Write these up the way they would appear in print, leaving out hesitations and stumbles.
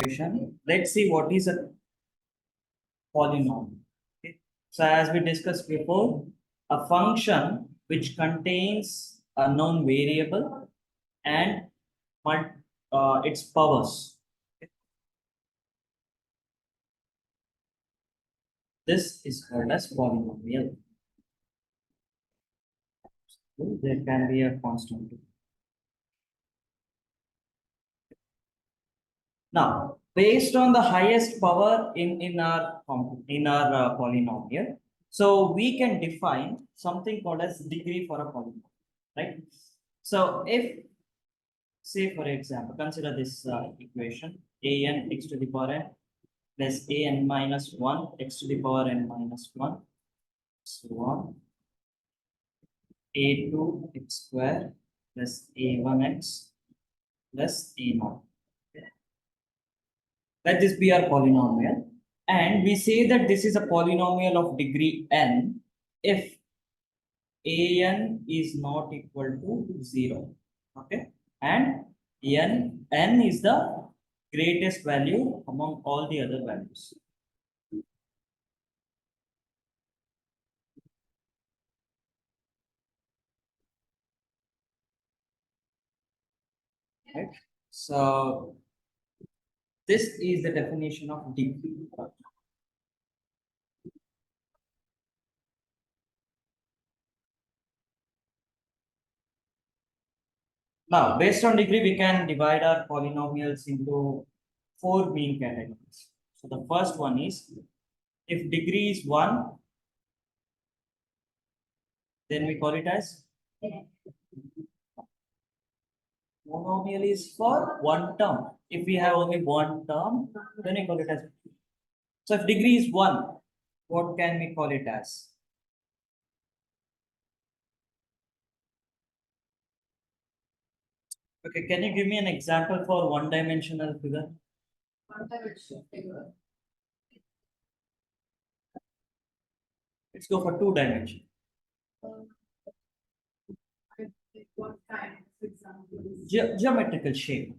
equation. Let's see what is a polynomial. Okay. So as we discussed before, a function which contains a known variable and its powers. Okay. This is called as polynomial. There can be a constant. Now, based on the highest power in our polynomial, so we can define something called as degree for a polynomial, right? So if, say for example, consider this equation an x to the power n plus an minus 1 x to the power n minus 1, so on, a2 x square plus a1x plus a0. Let this be our polynomial. And we say that this is a polynomial of degree n if an is not equal to 0. Okay. And n is the greatest value among all the other values. Right. So this is the definition of degree. Now, based on degree, we can divide our polynomials into 4 main categories. So the first one is, if degree is 1, then we call it as monomial is for one term. If we have only one term, then we call it as. So if degree is 1, what can we call it as? Okay, can you give me an example for one-dimensional figure? One-dimensional figure. Let's go for 2 dimension. What kind, for example? Geometrical shape.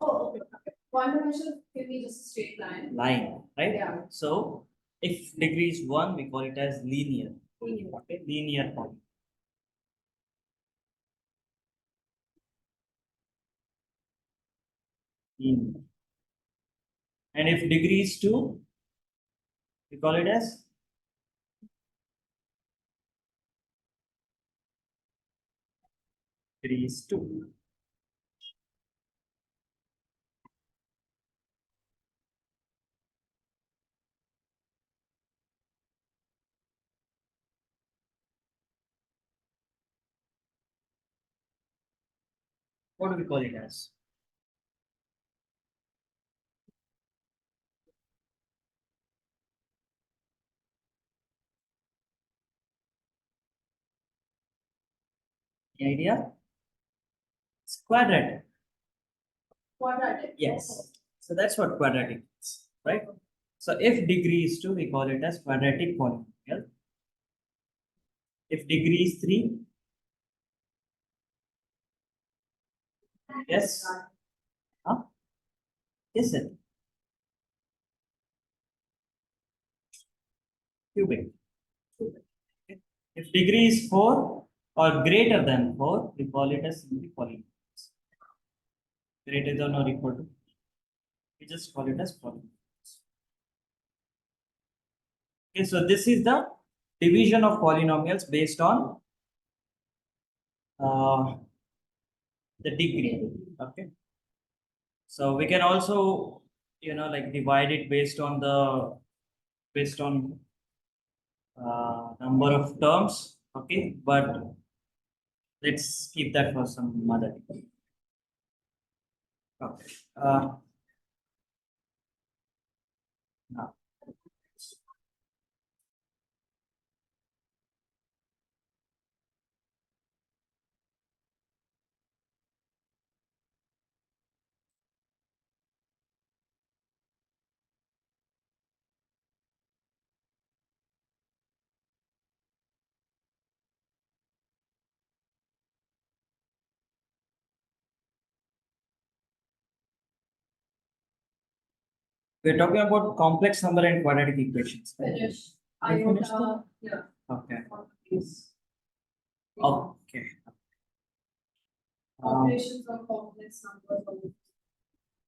Oh, okay. One-dimensional can be just a straight line. Line, right? Yeah. So if degree is 1, we call it as linear. Okay, linear polynomial. Linear. And if degree is 2, we call it as degree is 2. What do we call it as? The idea? It's quadratic. Quadratic. Yes. So that's what quadratic is, right? So if degree is 2, we call it as quadratic polynomial. If degree is 3, yes. Huh? Yes, sir. Cubic. Okay. If degree is 4 or greater than 4, we call it as simply polynomials. Greater than or equal to, we just call it as polynomials. Okay, so this is the division of polynomials based on the degree. Okay. So we can also, like divide it based on number of terms. Okay, but let's keep that for some other day. Okay. Now, We're talking about complex number and quadratic equations. Right? Finish. You finished Iota, yeah. Okay. Yes. Okay. Operations of complex numbers.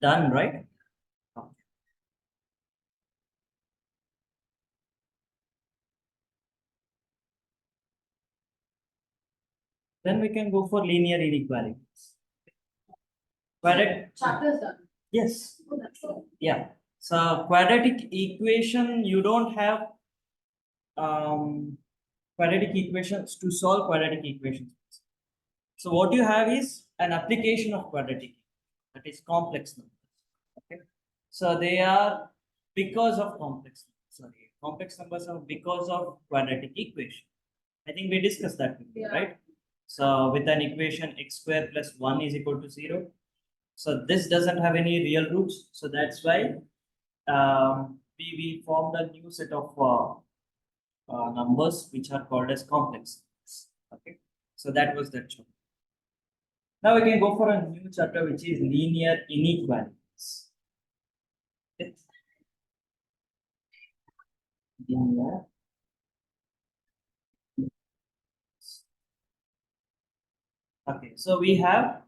Done, right? Okay. Then we can go for linear inequalities. Quadratic. Chapter's done. Yes. Oh, that's all. Yeah. So quadratic equation, you don't have quadratic equations to solve quadratic equations. So what you have is an application of quadratic, that is complex numbers. Okay. So they are because of complex numbers are because of quadratic equation. I think we discussed that before, Yeah. right? So with an equation x square plus 1 is equal to 0. So this doesn't have any real roots. So that's why we formed a new set of numbers which are called as complex. Okay. So that was that chapter. Now we can go for a new chapter which is linear inequalities. Okay. Linear. Okay, so we have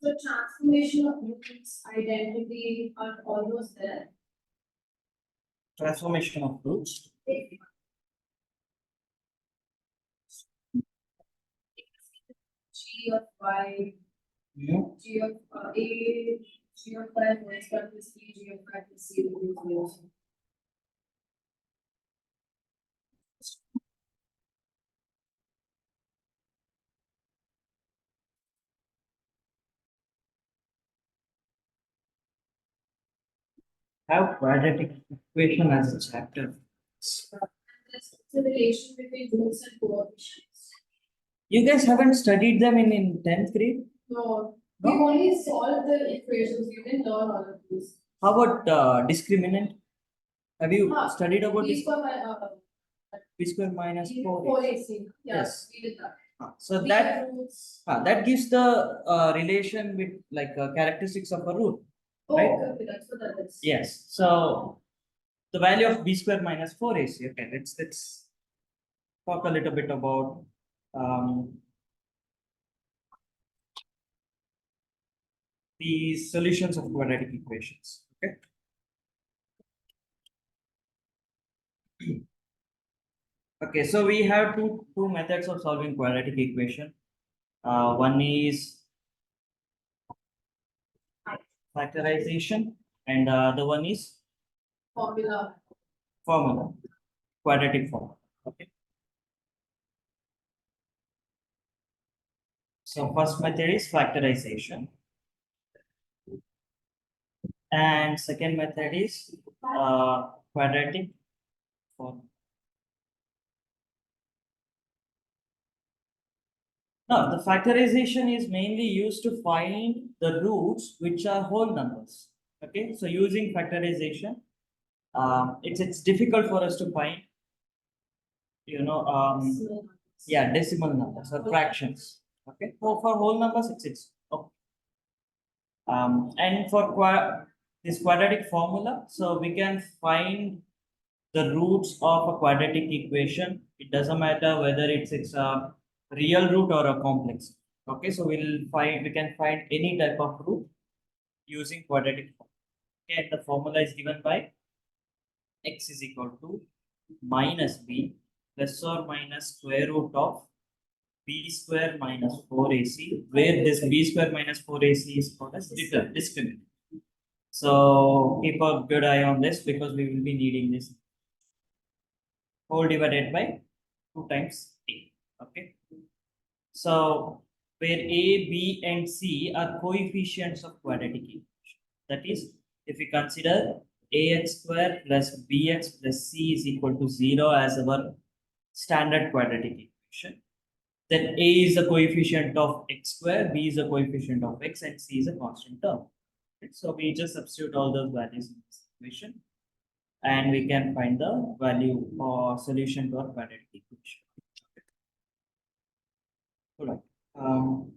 So transformation of roots, identity, are all those there. transformation of roots. G of Y, Mhm. G of A, G of Y, Y square plus B, G of Y plus C equals 0. Have quadratic equation as a chapter. There's a relation between roots and coefficients. You guys haven't studied them in 10th grade? No, No? we only solved the equations, we didn't learn all of these. How about discriminant? Have you Huh. studied about These this? were my, B square minus 4. 4AC, Yes. we did that. So We that had roots. that gives the relation with like characteristics of a root. Oh, Right? okay, that's what that is. Yes. So the value of b square minus 4ac. Okay, let's talk a little bit about the solutions of quadratic equations. Okay. Okay, so we have two methods of solving quadratic equation. One is factorization, and the one is Formula. formula, quadratic formula. Okay. So first method is factorization, and second method is quadratic formula. Now, the factorization is mainly used to find the roots which are whole numbers. Okay, so using factorization, it's difficult for us to find, yeah, decimal numbers or fractions. Okay, for whole numbers, it's okay. And for this quadratic formula, so we can find the roots of a quadratic equation. It doesn't matter whether it's a real root or a complex. Okay, so we can find any type of root using quadratic formula. Okay, and the formula is given by x is equal to minus b plus or minus square root of b square minus 4ac, where this b square minus 4ac is called as discriminant. So keep a good eye on this because we will be needing this. Whole divided by 2 times a. Okay. So where a, b, and c are coefficients of quadratic equation. That is, if we consider ax square plus bx plus c is equal to 0 as our standard quadratic equation, then a is the coefficient of x square, b is the coefficient of x, and c is a constant term. Okay, so we just substitute all those values in this equation, and we can find the value or solution to our quadratic equation. Alright. Um,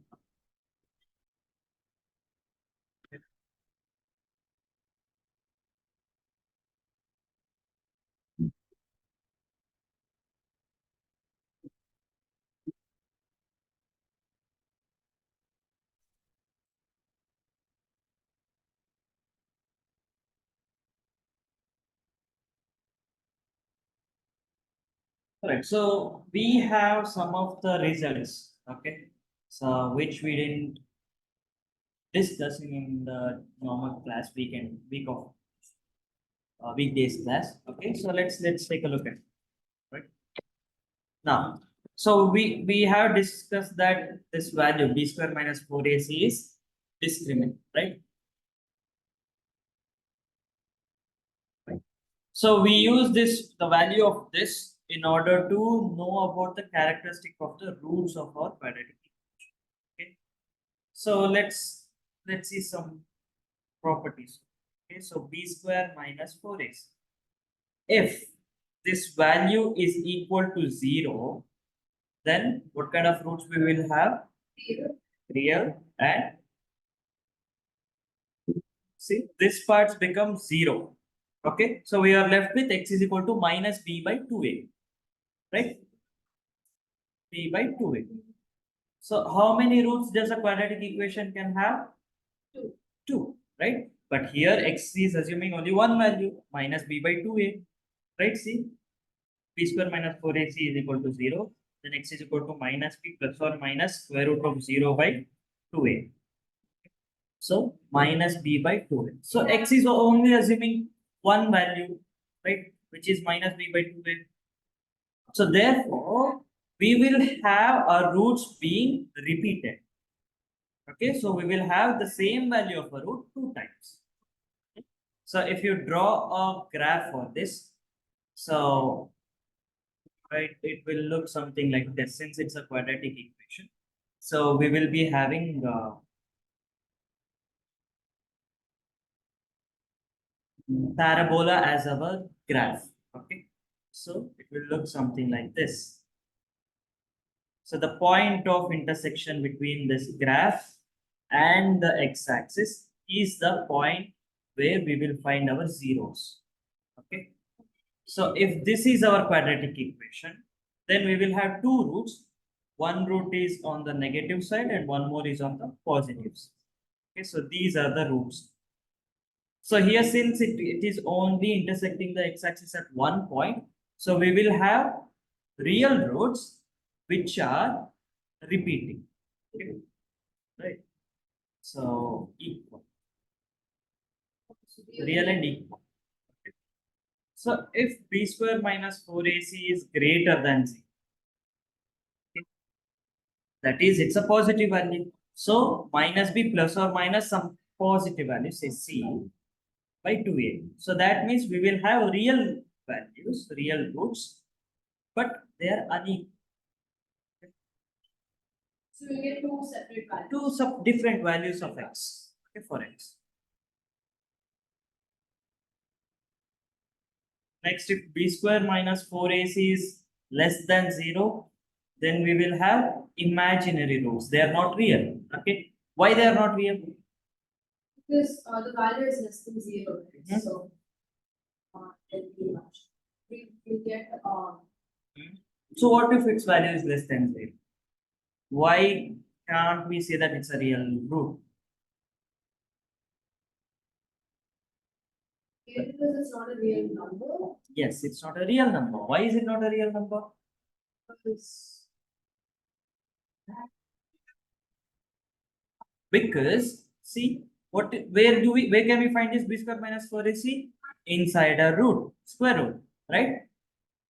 Correct. So we have some of the results, okay? So which we didn't discuss in the normal class week of weekdays class. Okay, so let's take a look at it, right now. So we have discussed that this value b square minus 4ac is discriminant, right? Right. So we use this the value of this in order to know about the characteristic of the roots of our quadratic equation. Okay. So let's see some properties. Okay, so b square minus 4ac. If this value is equal to 0, then what kind of roots we will have? Real and see this parts become 0. Okay, so we are left with x is equal to minus b by 2a, right? B by 2a. So how many roots does a quadratic equation can have? Two. 2, right? But here x is assuming only one value, minus b by 2a, right? See, b square minus 4ac is equal to 0. Then x is equal to minus b plus or minus square root of 0 by 2a. So minus b by 2a. So x is only assuming one value, right? Which is minus b by 2a. So therefore, we will have our roots being repeated. Okay, so we will have the same value of a root two times. So if you draw a graph for this, so right, it will look something like this since it's a quadratic equation. So we will be having parabola as our graph. Okay, so it will look something like this. So the point of intersection between this graph and the x-axis is the point where we will find our zeros. Okay. So if this is our quadratic equation, then we will have two roots. One root is on the negative side and one more is on the positive side. Okay, so these are the roots. So here, since it is only intersecting the x-axis at one point, so we will have real roots which are repeating. Okay, right? So equal, real and equal. Okay. So if b square minus 4ac is greater than 0, okay, that is it's a positive value. So minus b plus or minus some positive value, say c by 2a. So that means we will have real values, real roots, but they are unequal. So we get two separate values. Two sub different values of x. Okay, for x. Next, if b square minus 4ac is less than 0, then we will have imaginary roots. They are not real. Okay. Why they are not real? Because the value is less than 0, right? Mhm. So then we get So what if its value is less than 0? Why can't we say that it's a real root? because it's not a real number. Yes, it's not a real number. Why is it not a real number? Because see where can we find this b square minus 4ac inside a root square root, right?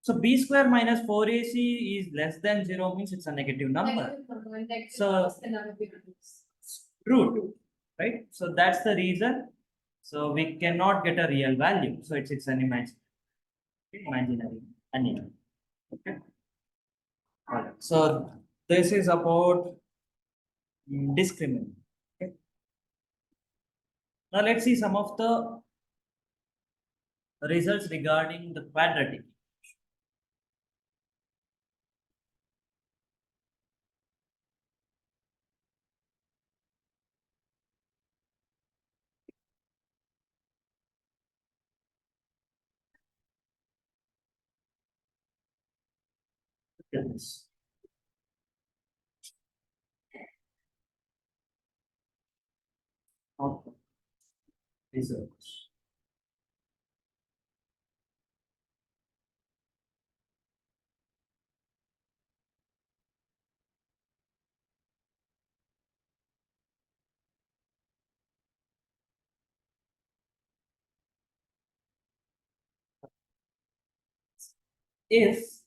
So b square minus 4ac is less than 0 means it's a negative number. Negative number and negative So- numbers can never be reduced. Root, right? So that's the reason. So we cannot get a real value. So it's an imaginary uneven. Okay. Alright. So this is about discriminant. Okay. Now let's see some of the results regarding the quadratic. at this. Output results. If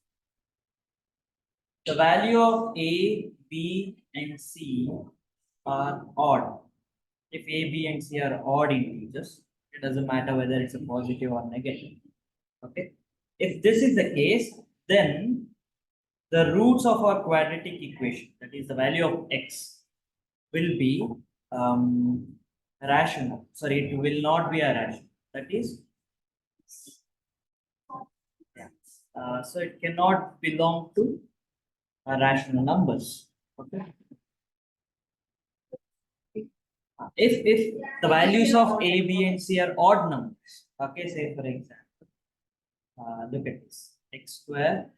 the value of A, B, and C are odd, if A, B, and C are odd integers, it doesn't matter whether it's a positive or negative. Okay. If this is the case, then the roots of our quadratic equation, that is the value of x, will be rational. Sorry, it will not be a rational. That is, yeah. So it cannot belong to rational numbers. Okay. If the values of A, B, and C are odd numbers, okay, say for example, look at this, x square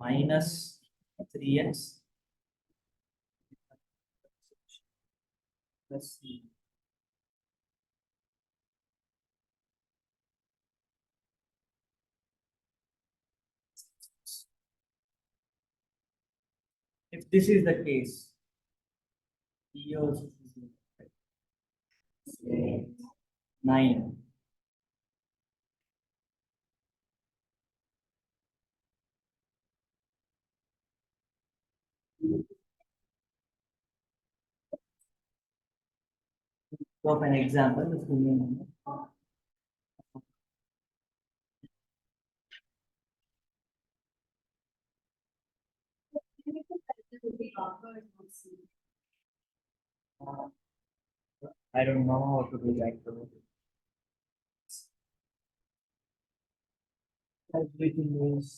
minus 3x plus C. If this is the case, yours is 9. So, of an example, let's give me a minute. I don't know how to do that. Everything is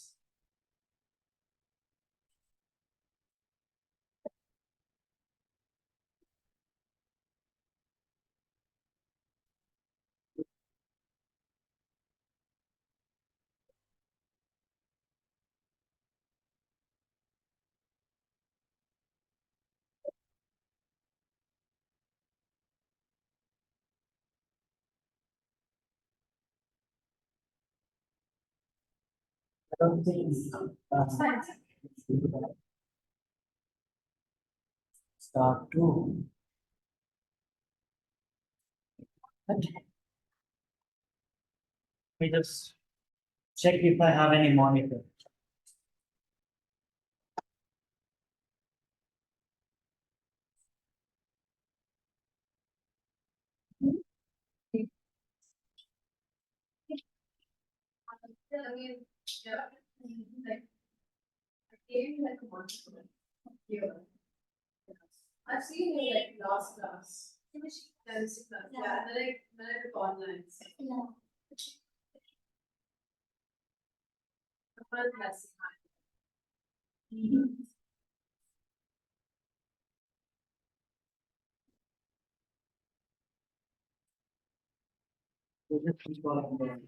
I don't think start to. Let me just check if I have any monitor. Again, yeah, like, I came like a month ago, here. I've seen you like last class. Tenth class, yeah, then I took online. Yeah. The first lesson. Just keep on going.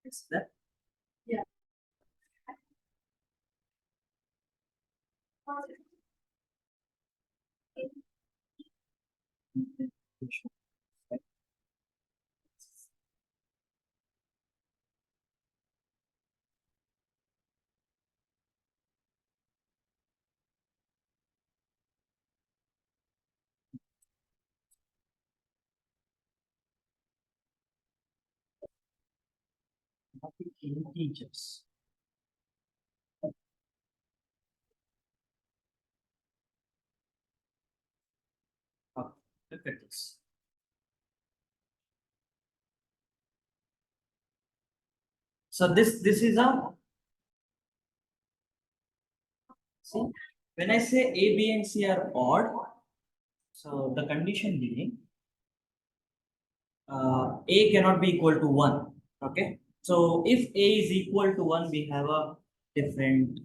Is that? Yeah. Integers. Oh, look at this. So this is a, see, when I say A, B, and C are odd, so the condition being A cannot be equal to 1. Okay. So if A is equal to 1, we have a different,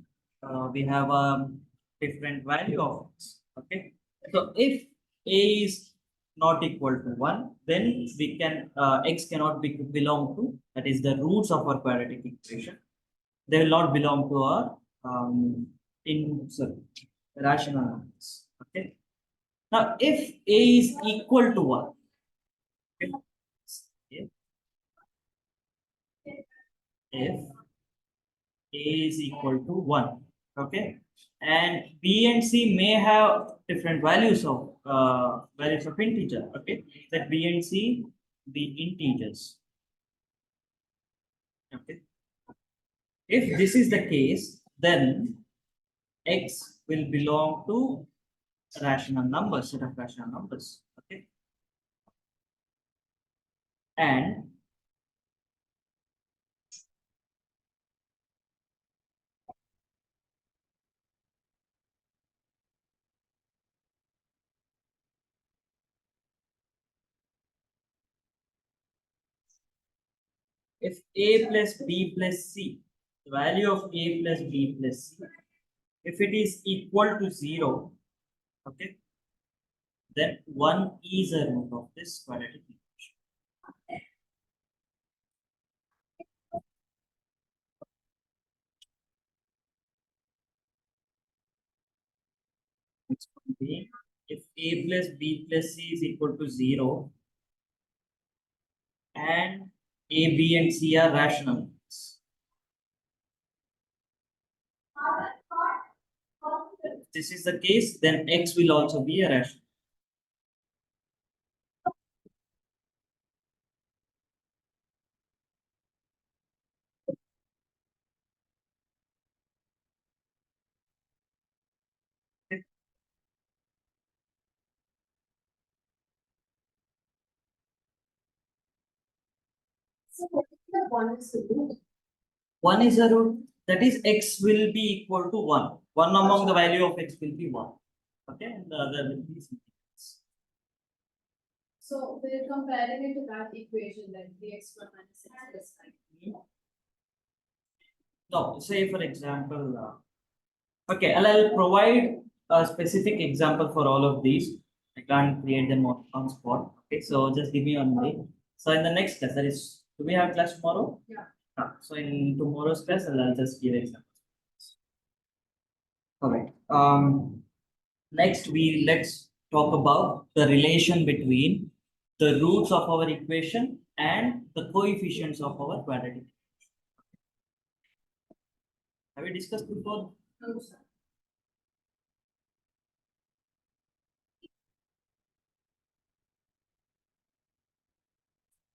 we have a different value of x. Okay, so if a is not equal to 1, then we can x cannot be belong to, that is the roots of our quadratic equation. They will not belong to our sorry, rational numbers. Okay, now if a is equal to 1, okay, if a is equal to 1, okay, and b and c may have different values of integer, okay, that b and c be integers, okay. If this is the case, then x will belong to rational numbers, set of rational numbers, okay. And if a plus b plus c, the value of a plus b plus c, if it is equal to 0, okay, then 1 is a root of this quadratic equation. Next one being, if a plus b plus c is equal to 0 and a, b, and c are rational numbers. If this is the case, then x will also be a rational. So what is the one is the root? 1 is a root, that is x will be equal to 1. One among the value of x will be 1. Okay, and the other will be 0. So we're comparing it to that equation, like 3x1 minus x plus 9. No, say for example, okay, I'll provide a specific example for all of these. I can't create them on spot. Okay, so just give me one minute. So in the next class, that is, do we have class tomorrow? Yeah. So in tomorrow's class, I'll just give examples. All right. Next, let's talk about the relation between the roots of our equation and the coefficients of our quadratic. Have we discussed before? No, sir.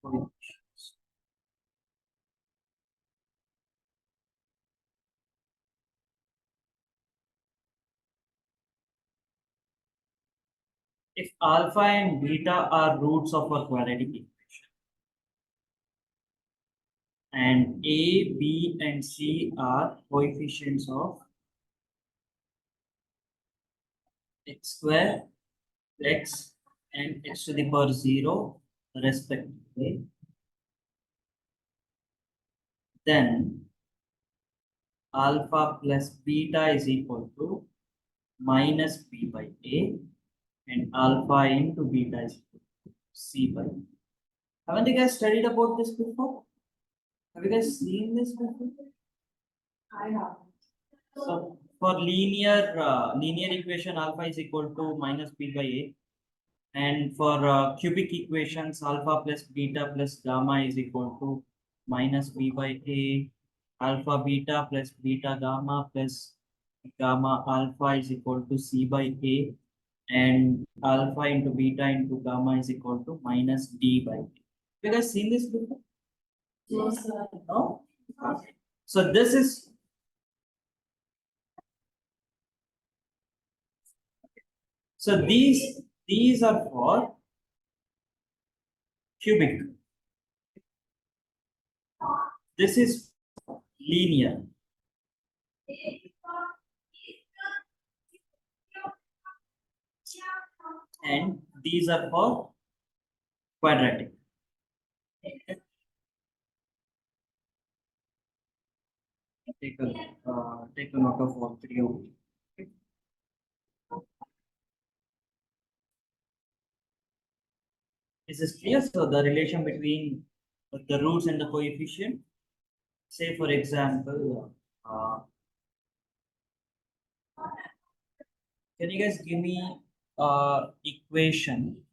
Coefficients. If alpha and beta are roots of a quadratic equation, and a, b, and c are coefficients of x square, x, and x to the power 0 respectively, then alpha plus beta is equal to minus b by a, and alpha into beta is equal to c by a. Haven't you guys studied about this before? Have you guys seen this before? I have. So for linear equation, alpha is equal to minus b by a, and for cubic equations, alpha plus beta plus gamma is equal to minus b by a, alpha beta plus beta gamma plus gamma alpha is equal to c by a, and alpha into beta into gamma is equal to minus d by a. Have you guys seen this before? Yes, sir. No? Okay. So this is, so these are for cubic. This is linear. And these are for quadratic. take a note of all three of you. Okay. Is this clear? So the relation between the roots and the coefficient. Say for example, can you guys give me equation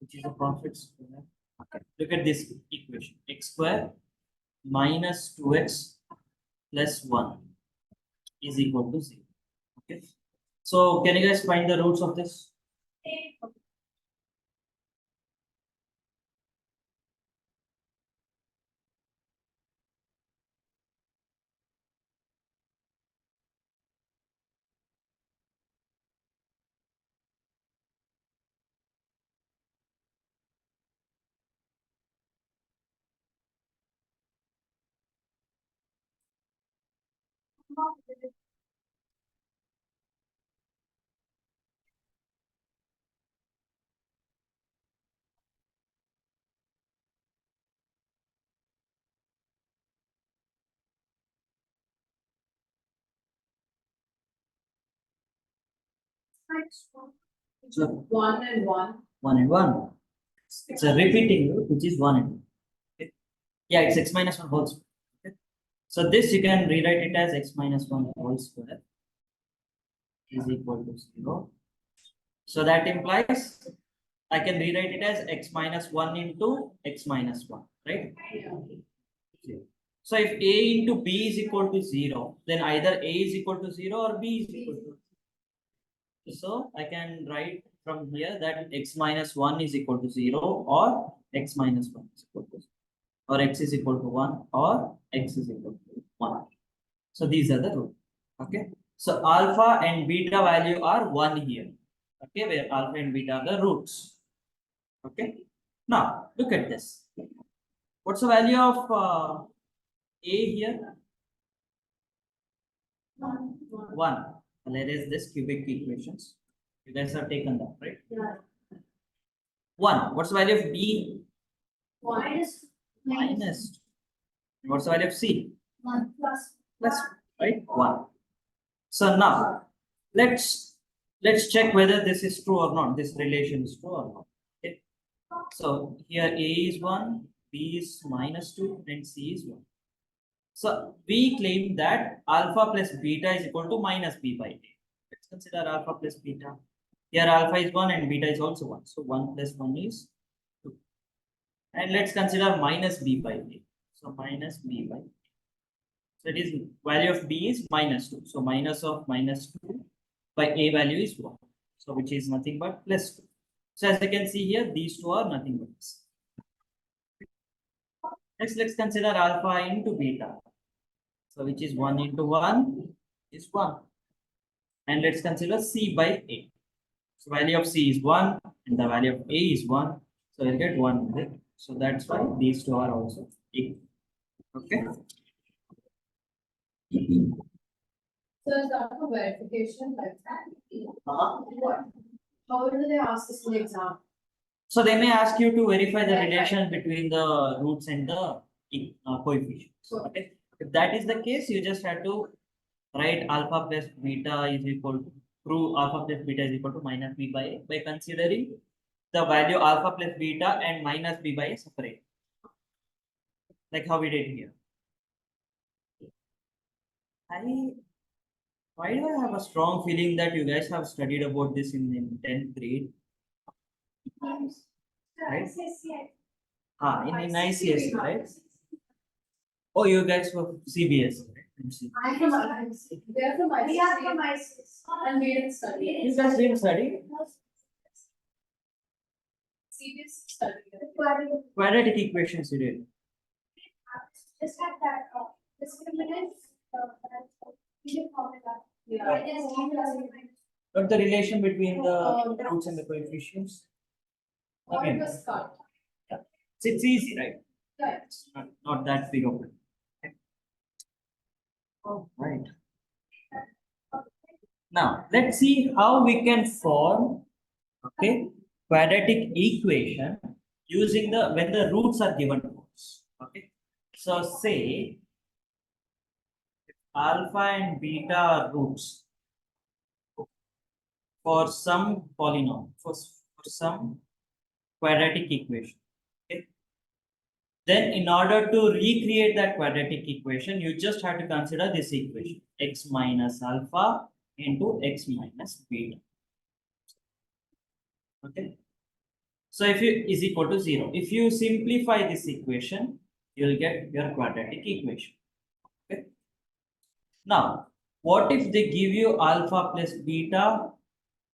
which is a perfect square? Okay. Look at this equation: x square minus 2x plus 1 is equal to 0. Okay. So can you guys find the roots of this? So One and one. 1 and 1. It's a repeating root which is 1 and 1. Okay. Yeah, it's x minus 1 whole square. Okay. So this you can rewrite it as x minus 1 whole square is equal to 0. So that implies I can rewrite it as x minus 1 into x minus 1, right? Yeah. So if a into b is equal to 0, then either a is equal to 0 or b is equal to 0. So I can write from here that x minus 1 is equal to 0 or x minus 1 is equal to 0, or x is equal to 1 or x is equal to 1. So these are the rules. Okay. So alpha and beta value are 1 here. Okay, where alpha and beta are the roots. Okay. Now look at this. What's the value of a here? 1. Let us this cubic equations. You guys have taken that, right? Yeah. 1. What's the value of b? Minus. Minus. What's the value of c? 1 plus. Plus, right? 1. So now let's check whether this is true or not. This relation is true or not. Okay. So here a is 1, b is minus 2, and c is 1. So we claim that alpha plus beta is equal to minus b by a. Let's consider alpha plus beta. Here alpha is 1 and beta is also 1. So 1 plus 1 is 2. And let's consider minus b by a. So minus b by a. So it is value of b is minus 2. So minus of minus 2 by a value is 1. So which is nothing but plus 2. So as you can see here, these two are nothing but this. Next, let's consider alpha into beta. So which is 1 into 1 is 1. And let's consider c by a. So value of c is 1 and the value of a is 1. So we'll get 1 with it. So that's why these two are also equal. Okay. So is that for verification like that? Uh-huh. What? How do they ask this in the exam? So they may ask you to verify the relation between the roots and the coefficients. Okay. If that is the case, you just have to write alpha plus beta is equal to prove alpha plus beta is equal to minus b by a by considering the value alpha plus beta and minus b by a separate, like how we did here. I Why do I have a strong feeling that you guys have studied about this in 10th grade? Right? In ICSE, right? Oh, you guys were CBS, right? MC. I'm from ICC. They're from ICC. We are from ICC. And we didn't study. You guys didn't study CBS study. quadratic equations, you did. Just had that discriminant. We didn't call it that. Yeah. But the relation between the roots and the coefficients. Or it Again, was cut. it's easy, right? Yeah. It's not that big of it. Okay. All right. Now let's see how we can form quadratic equation using the when the roots are given to us. Okay. So say alpha and beta are roots for some polynomial, for some quadratic equation. Okay. Then in order to recreate that quadratic equation, you just have to consider this equation, x minus alpha into x minus beta. Okay. So if you is equal to 0, if you simplify this equation, you will get your quadratic equation. Okay. Now, what if they give you alpha plus beta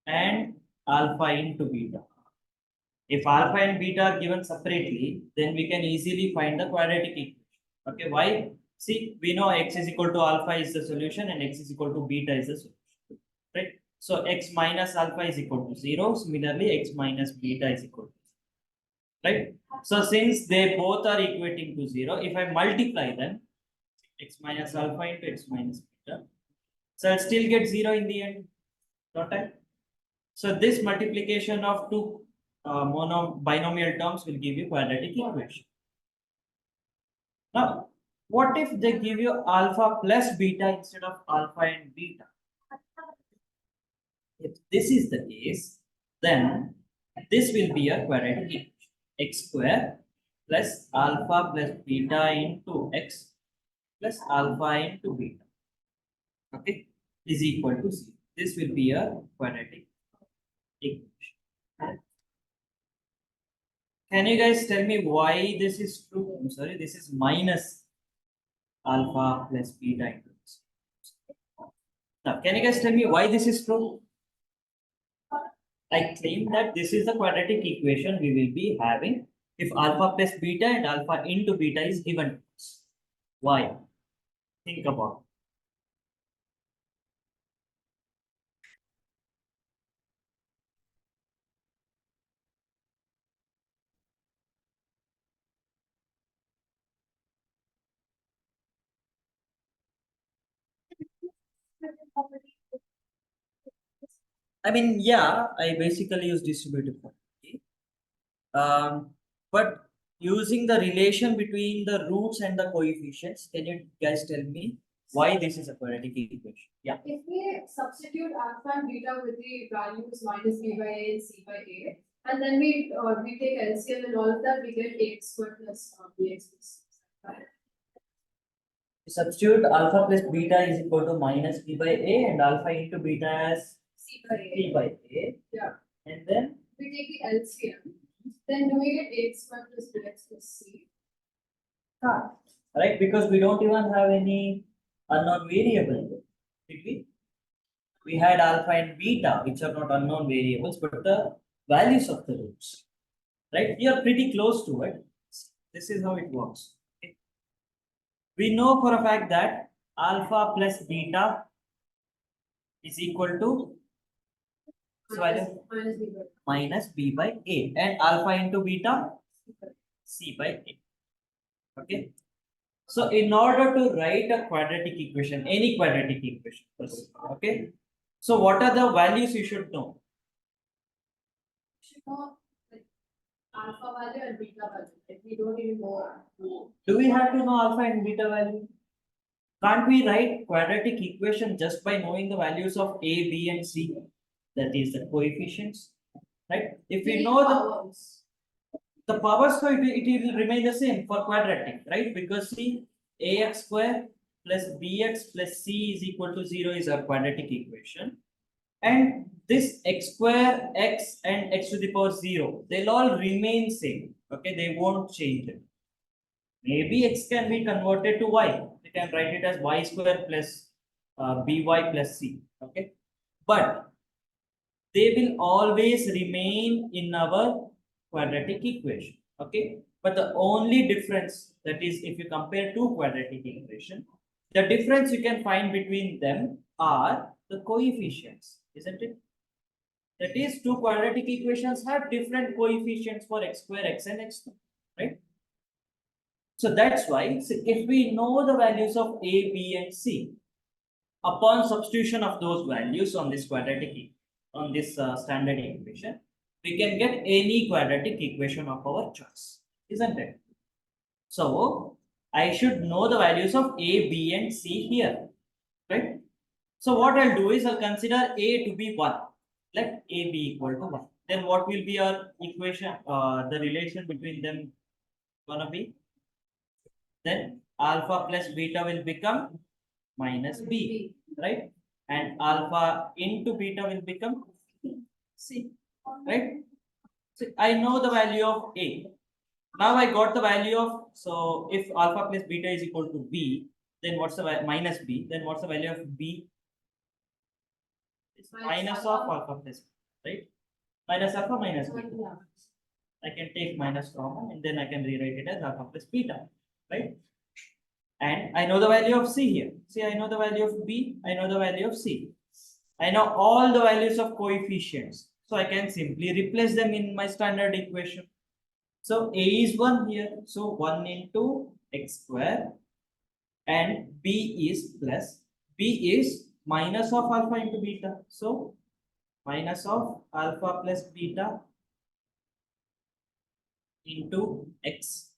and alpha into beta? If alpha and beta are given separately, then we can easily find the quadratic equation. Okay, why? See, we know x is equal to alpha is the solution and x is equal to beta is the solution. Right? So x minus alpha is equal to 0. Similarly, x minus beta is equal to 0. Right? So since they both are equating to 0, if I multiply them, x minus alpha into x minus beta, so I'll still get 0 in the end. Don't I? So this multiplication of two binomial terms will give you quadratic equation. Now, what if they give you alpha plus beta instead of alpha and beta? If this is the case, then this will be a quadratic equation. X square plus alpha plus beta into x plus alpha into beta. Okay, is equal to 0. This will be a quadratic equation. Can you guys tell me why this is true? I'm sorry, this is minus alpha plus beta into x. Now, can you guys tell me why this is true? I claim that this is the quadratic equation we will be having if alpha plus beta and alpha into beta is given to us. Why? Think about it. I mean, yeah, I basically use distributive quantity. But using the relation between the roots and the coefficients, can you guys tell me why this is a quadratic equation? Yeah. If we substitute alpha and beta with the values minus b by a and c by a, and then we take LCM and all of that, we get ax squared plus bx plus c. Substitute alpha plus beta is equal to minus b by a and alpha into beta as C by a. c by a. Yeah. And then We take the LCM. Then do we get ax squared plus bx plus c? right, because we don't even have any unknown variable, did we? We had alpha and beta, which are not unknown variables, but the values of the roots. Right? We are pretty close to it. This is how it works. Okay. We know for a fact that alpha plus beta is equal to minus b by a, and alpha into beta c by a. Okay. So in order to write a quadratic equation, any quadratic equation, okay. So what are the values you should know? Should know like alpha value and beta value. Like we don't even know. Do we have to know alpha and beta value? Can't we write quadratic equation just by knowing the values of a, b, and c? That is the coefficients, right? If we know the powers, so it will remain the same for quadratic, right? Because see, ax square plus bx plus c is equal to 0 is a quadratic equation. And this x square, x and x to the power 0, they'll all remain same. Okay, they won't change it. Maybe x can be converted to y. We can write it as y square plus by plus c. Okay, but they will always remain in our quadratic equation. Okay, but the only difference, that is if you compare two quadratic equation, the difference you can find between them are the coefficients, isn't it? That is, two quadratic equations have different coefficients for x square, x and x2, right? So that's why, so if we know the values of a, b, and c, upon substitution of those values on this standard equation, we can get any quadratic equation of our choice, isn't it? So I should know the values of a, b, and c here. right? So what I'll do is I'll consider A to be 1. Let A be equal to 1. Then what will be our equation, the relation between them gonna be? Then alpha plus beta will become minus B, right? And alpha into beta will become C, right? So I know the value of A. Now I got the value of, so if alpha plus beta is equal to B, then what's the minus B? Then what's the value of B? It's minus of alpha plus, right? Minus alpha minus beta. I can take minus common and then I can rewrite it as alpha plus beta, right? And I know the value of C here. See, I know the value of B, I know the value of C. I know all the values of coefficients. So I can simply replace them in my standard equation. So A is 1 here. So 1 into x square and B is plus. B is minus of alpha into beta. So minus of alpha plus beta into x.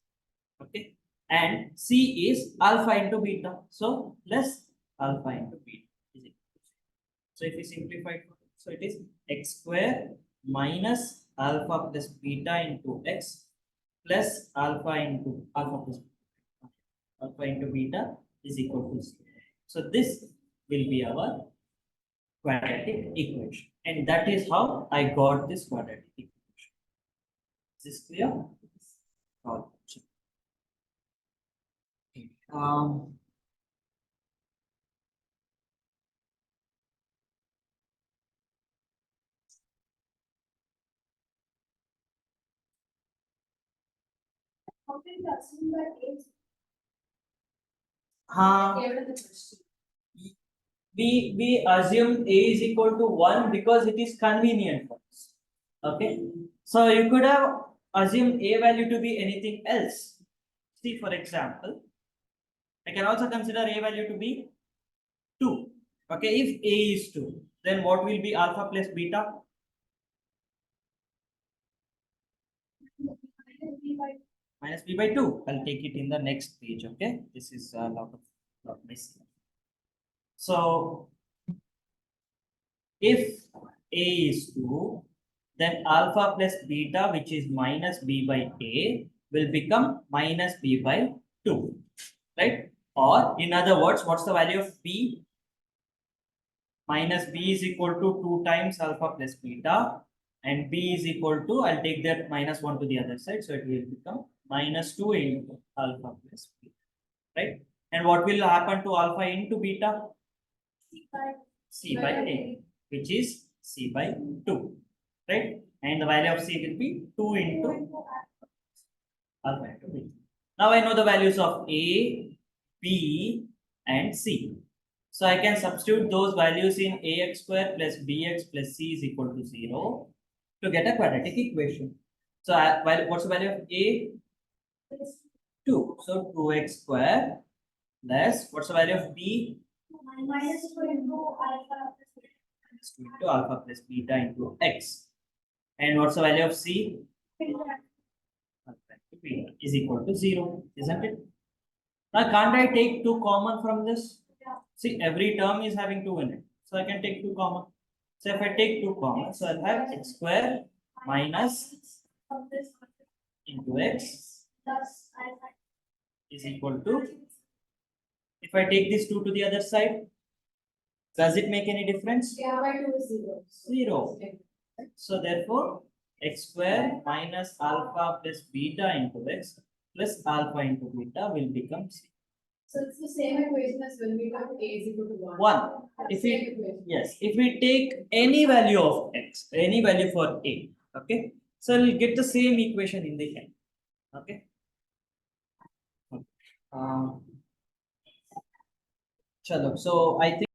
Okay. And C is alpha into beta. So plus alpha into beta. So if we simplify it, so it is x square minus alpha plus beta into x plus alpha into alpha into beta is equal to 0. So this will be our quadratic equation. And that is how I got this quadratic equation. Is this clear? Oh, okay. How can you assume that age? uh, Given the question. we assume A is equal to 1 because it is convenient for us. Okay. So you could have assumed A value to be anything else. See, for example, I can also consider A value to be 2. Okay, if A is 2, then what will be alpha plus beta? Minus B by 2. I'll take it in the next page. Okay, this is a lot messy. So if A is 2, then alpha plus beta, which is minus B by A, will become minus B by 2, right? Or in other words, what's the value of B? Minus B is equal to 2 times alpha plus beta, and B is equal to, I'll take that minus 1 to the other side, so it will become minus 2 into alpha plus beta, right? And what will happen to alpha into beta? C by A, which is C by 2, right? And the value of C will be 2 into alpha into beta. Now I know the values of A, B, and C. So I can substitute those values in ax square plus bx plus c is equal to 0 to get a quadratic equation. So what's the value of A? 2. So 2x square plus what's the value of B? Minus 2 into alpha. Minus 2 into alpha plus beta into x. And what's the value of C? Beta is equal to 0, isn't it? Now can't I take 2 common from this? See, every term is having 2 in it. So I can take 2 common. So if I take 2 common, so I'll have x square minus into x is equal to, if I take this 2 to the other side, does it make any difference? Yeah, by 2 is 0. 0. So therefore, x square minus alpha plus beta into x plus alpha into beta will become c. So it's the same equation as when we got A is equal to 1. 1. If we take any value of x, any value for A, okay, so we'll get the same equation in the end. Okay. Chalo. So I think